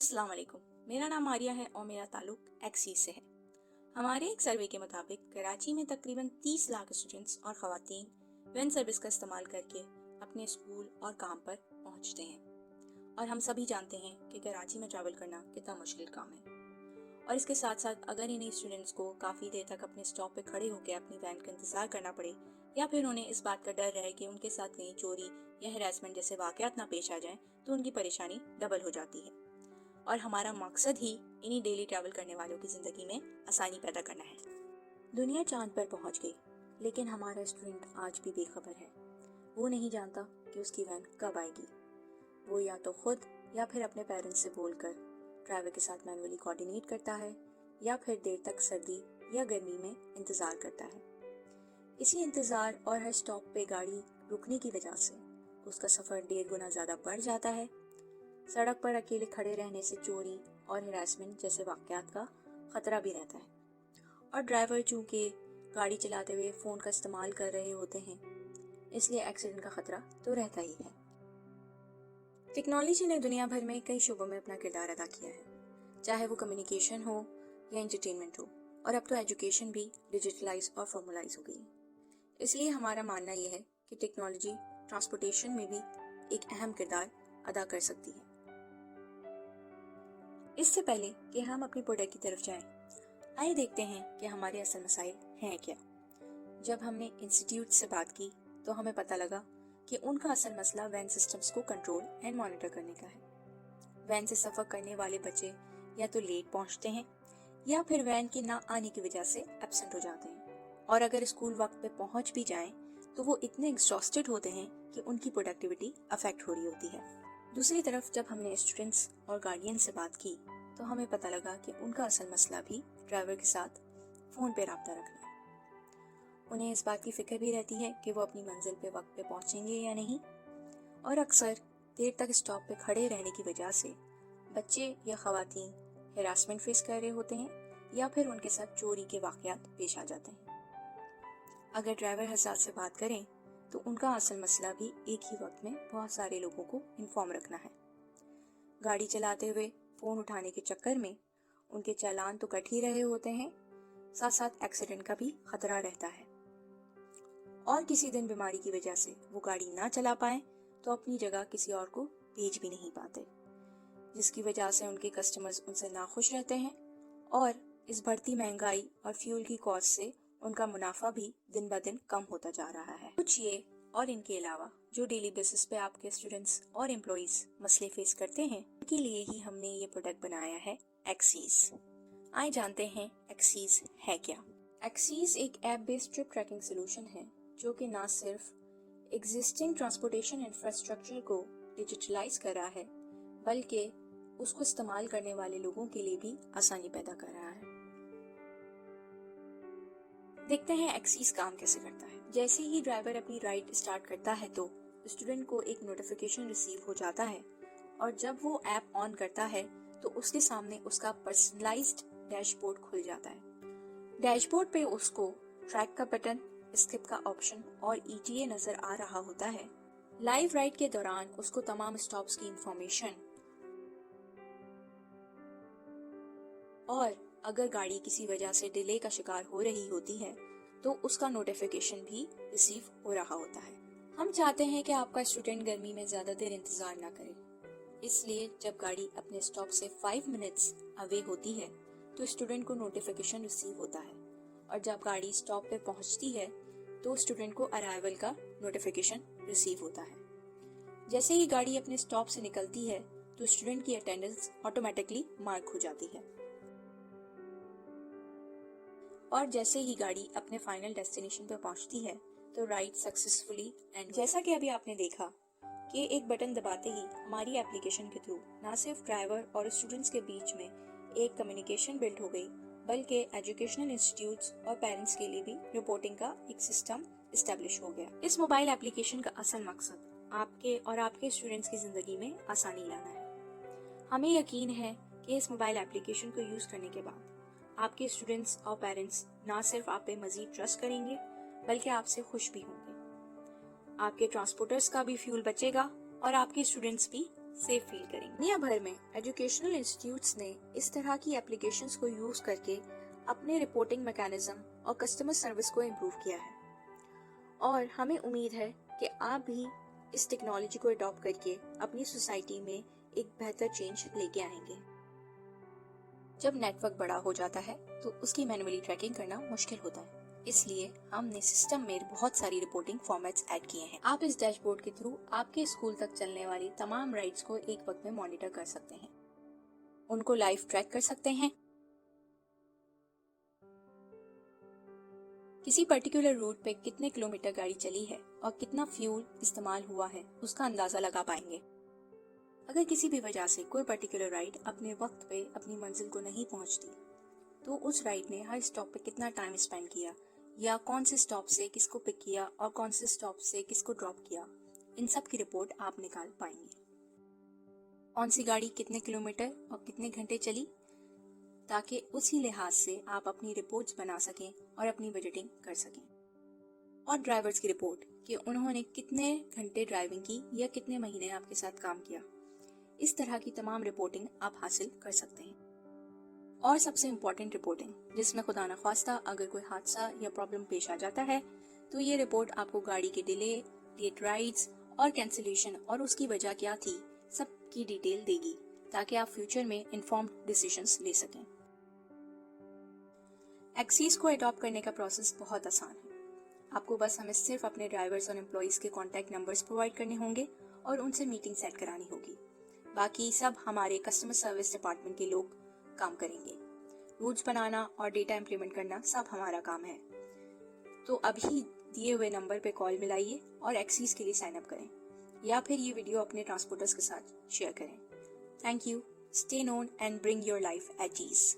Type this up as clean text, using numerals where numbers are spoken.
अस्सलाम वालेकुम। मेरा नाम आर्या है और मेरा ताल्लुक एक्सीस से है। हमारे एक सर्वे के मुताबिक कराची में तकरीबन 30 लाख स्टूडेंट्स और ख़वातीन वैन सर्विस का इस्तेमाल करके अपने स्कूल और काम पर पहुंचते हैं। और हम सभी जानते हैं कि कराची में ट्रैवल करना कितना मुश्किल काम है। और इसके साथ साथ अगर इन्हीं स्टूडेंट्स को काफ़ी देर तक अपने स्टॉप पर खड़े होकर अपनी वैन का इंतज़ार करना पड़े, या फिर उन्हें इस बात का डर रहे कि उनके साथ कहीं चोरी या हरासमेंट जैसे वाक़यात ना पेश आ जाएं, तो उनकी परेशानी डबल हो जाती है। और हमारा मकसद ही इन्हीं डेली ट्रैवल करने वालों की ज़िंदगी में आसानी पैदा करना है। दुनिया चांद पर पहुंच गई, लेकिन हमारा स्टूडेंट आज भी बेखबर है। वो नहीं जानता कि उसकी वैन कब आएगी। वो या तो खुद या फिर अपने पेरेंट्स से बोलकर ड्राइवर के साथ मैनुअली कोऑर्डिनेट करता है, या फिर देर तक सर्दी या गर्मी में इंतज़ार करता है। इसी इंतज़ार और हर स्टॉप पे गाड़ी रुकने की वजह से उसका सफ़र 1.5 गुना ज़्यादा बढ़ जाता है। सड़क पर अकेले खड़े रहने से चोरी और हरासमेंट जैसे वाक़यात का ख़तरा भी रहता है। और ड्राइवर चूँकि गाड़ी चलाते हुए फ़ोन का इस्तेमाल कर रहे होते हैं, इसलिए एक्सीडेंट का ख़तरा तो रहता ही है। टेक्नोलॉजी ने दुनिया भर में कई शोबों में अपना किरदार अदा किया है, चाहे वो कम्युनिकेशन हो या एंटरटेनमेंट हो, और अब तो एजुकेशन भी डिजिटलाइज और फॉर्मलाइज हो गई। इसलिए हमारा मानना यह है कि टेक्नोलॉजी ट्रांसपोर्टेशन में भी एक अहम किरदार अदा कर सकती है। इससे पहले कि हम अपनी प्रोडक्ट की तरफ जाएं, आइए देखते हैं कि हमारे असल मसाइल हैं क्या। जब हमने इंस्टीट्यूट से बात की तो हमें पता लगा कि उनका असल मसला वैन सिस्टम्स को कंट्रोल एंड मॉनिटर करने का है। वैन से सफ़र करने वाले बच्चे या तो लेट पहुंचते हैं या फिर वैन के ना आने की वजह से एब्सेंट हो जाते हैं, और अगर स्कूल वक्त पे पहुंच भी जाएं तो वो इतने एग्जॉस्टेड होते हैं कि उनकी प्रोडक्टिविटी अफेक्ट हो रही होती है। दूसरी तरफ जब हमने स्टूडेंट्स और गार्डियन से बात की तो हमें पता लगा कि उनका असल मसला भी ड्राइवर के साथ फ़ोन पे राब्ता रखना है। उन्हें इस बात की फ़िक्र भी रहती है कि वो अपनी मंजिल पे वक्त पे पहुंचेंगे या नहीं, और अक्सर देर तक स्टॉप पे खड़े रहने की वजह से बच्चे या ख़वातीन हरासमेंट फेस कर रहे होते हैं, या फिर उनके साथ चोरी के वाक़यात पेश आ जाते हैं। अगर ड्राइवर हज़रात से बात करें तो उनका असल मसला भी एक ही वक्त में बहुत सारे लोगों को इन्फॉर्म रखना है। गाड़ी चलाते हुए फ़ोन उठाने के चक्कर में उनके चालान तो कट ही रहे होते हैं, साथ साथ एक्सीडेंट का भी खतरा रहता है। और किसी दिन बीमारी की वजह से वो गाड़ी ना चला पाए तो अपनी जगह किसी और को भेज भी नहीं पाते, जिसकी वजह से उनके कस्टमर्स उनसे नाखुश रहते हैं। और इस बढ़ती महंगाई और फ्यूल की कॉस्ट से उनका मुनाफा भी दिन ब दिन कम होता जा रहा है। कुछ ये और इनके अलावा जो डेली बेसिस पे आपके स्टूडेंट्स और एम्प्लॉइज मसले फेस करते हैं, उनके लिए ही हमने ये प्रोडक्ट बनाया है एक्सीस। आइए जानते हैं एक्सीस है क्या। एक्सीस एक app based trip tracking solution है जो कि ना सिर्फ एग्जिस्टिंग ट्रांसपोर्टेशन इंफ्रास्ट्रक्चर को डिजिटलाइज कर रहा है, बल्कि उसको इस्तेमाल करने वाले लोगों के लिए भी आसानी पैदा कर रहा है। देखते हैं एक्सीस काम कैसे करता है। जैसे ही ड्राइवर अपनी राइड स्टार्ट करता है तो स्टूडेंट को एक नोटिफिकेशन रिसीव हो जाता है, और जब वो ऐप ऑन करता है तो उसके सामने उसका पर्सनलाइज्ड डैशबोर्ड खुल जाता है। डैशबोर्ड पे उसको ट्रैक का बटन, स्किप का ऑप्शन और ETA नजर आ रहा होता है। लाइव राइड के दौरान उसको तमाम स्टॉप्स की इंफॉर्मेशन, और अगर गाड़ी किसी वजह से डिले का शिकार हो रही होती है तो उसका नोटिफिकेशन भी रिसीव हो रहा होता है। हम चाहते हैं कि आपका स्टूडेंट गर्मी में ज्यादा देर इंतजार ना करे, इसलिए जब गाड़ी अपने स्टॉप से 5 मिनट्स अवे होती है तो स्टूडेंट को नोटिफिकेशन रिसीव होता है, और जब गाड़ी स्टॉप पे पहुंचती है तो स्टूडेंट को अराइवल का नोटिफिकेशन रिसीव होता है। जैसे ही गाड़ी अपने स्टॉप से निकलती है तो स्टूडेंट की अटेंडेंस ऑटोमेटिकली मार्क हो जाती है, और जैसे ही गाड़ी अपने फाइनल डेस्टिनेशन पर पहुंचती है तो राइड सक्सेसफुली एंड। जैसा कि अभी आपने देखा कि एक बटन दबाते ही हमारी एप्लीकेशन के थ्रू न सिर्फ ड्राइवर और स्टूडेंट्स के बीच में एक कम्युनिकेशन बिल्ड हो गई, बल्कि एजुकेशनल इंस्टीट्यूट्स और पेरेंट्स के लिए भी रिपोर्टिंग का एक सिस्टम इस्टेब्लिश हो गया। इस मोबाइल एप्लीकेशन का असल मकसद आपके और आपके स्टूडेंट्स की जिंदगी में आसानी लाना है। हमें यकीन है कि इस मोबाइल एप्लीकेशन को यूज करने के बाद आपके स्टूडेंट्स और पेरेंट्स ना सिर्फ आप पे मजीद ट्रस्ट करेंगे, बल्कि आपसे खुश भी होंगे। आपके ट्रांसपोर्टर्स का भी फ्यूल बचेगा और आपके स्टूडेंट्स भी सेफ फील करेंगे। दुनिया भर में एजुकेशनल इंस्टीट्यूट्स ने इस तरह की एप्लीकेशंस को यूज करके अपने रिपोर्टिंग मैकेनिज्म और कस्टमर सर्विस को इम्प्रूव किया है, और हमें उम्मीद है कि आप भी इस टेक्नोलॉजी को अडॉप्ट करके अपनी सोसाइटी में एक बेहतर चेंज लेके आएंगे। जब नेटवर्क बड़ा हो जाता है तो उसकी मैन्युअली ट्रैकिंग करना मुश्किल होता है, इसलिए हमने सिस्टम में बहुत सारी रिपोर्टिंग फॉर्मेट्स ऐड किए हैं। आप इस डैशबोर्ड के थ्रू आपके स्कूल तक चलने वाली तमाम राइड्स को एक वक्त में मॉनिटर कर सकते हैं, उनको लाइव ट्रैक कर सकते हैं, किसी पर्टिकुलर रूट पे कितने किलोमीटर गाड़ी चली है और कितना फ्यूल इस्तेमाल हुआ है उसका अंदाजा लगा पाएंगे। अगर किसी भी वजह से कोई पर्टिकुलर राइड अपने वक्त पे अपनी मंजिल को नहीं पहुंचती, तो उस राइड ने हर स्टॉप पे कितना टाइम स्पेंड किया, या कौन से स्टॉप से किसको पिक किया और कौन से स्टॉप से किसको ड्रॉप किया, इन सब की रिपोर्ट आप निकाल पाएंगे। कौन सी गाड़ी कितने किलोमीटर और कितने घंटे चली, ताकि उसी लिहाज से आप अपनी रिपोर्ट्स बना सकें और अपनी बजटिंग कर सकें। और ड्राइवर्स की रिपोर्ट कि उन्होंने कितने घंटे ड्राइविंग की या कितने महीने आपके साथ काम किया, इस तरह की तमाम रिपोर्टिंग आप हासिल कर सकते हैं। और सबसे इम्पोर्टेंट रिपोर्टिंग, जिसमें खुदा न ख्वास्ता अगर कोई हादसा या प्रॉब्लम पेश आ जाता है, तो ये रिपोर्ट आपको गाड़ी के डिले, लेट राइड्स और कैंसिलेशन और उसकी वजह क्या थी, सब की डिटेल देगी, ताकि आप फ्यूचर में इन्फॉर्म्ड डिसीजंस ले सकें। एक्सीस को अडॉप्ट करने का प्रोसेस बहुत आसान है। आपको बस हमें सिर्फ अपने ड्राइवर्स और एम्प्लॉइज के कॉन्टैक्ट नंबर्स प्रोवाइड करने होंगे और उनसे मीटिंग सेट करानी होगी। बाकी सब हमारे कस्टमर सर्विस डिपार्टमेंट के लोग काम करेंगे। रूल्स बनाना और डेटा इम्प्लीमेंट करना सब हमारा काम है। तो अभी दिए हुए नंबर पे कॉल मिलाइए और एक्सीस के लिए साइन अप करें, या फिर ये वीडियो अपने ट्रांसपोर्टर्स के साथ शेयर करें। Thank you. Stay known and bring your life at ease.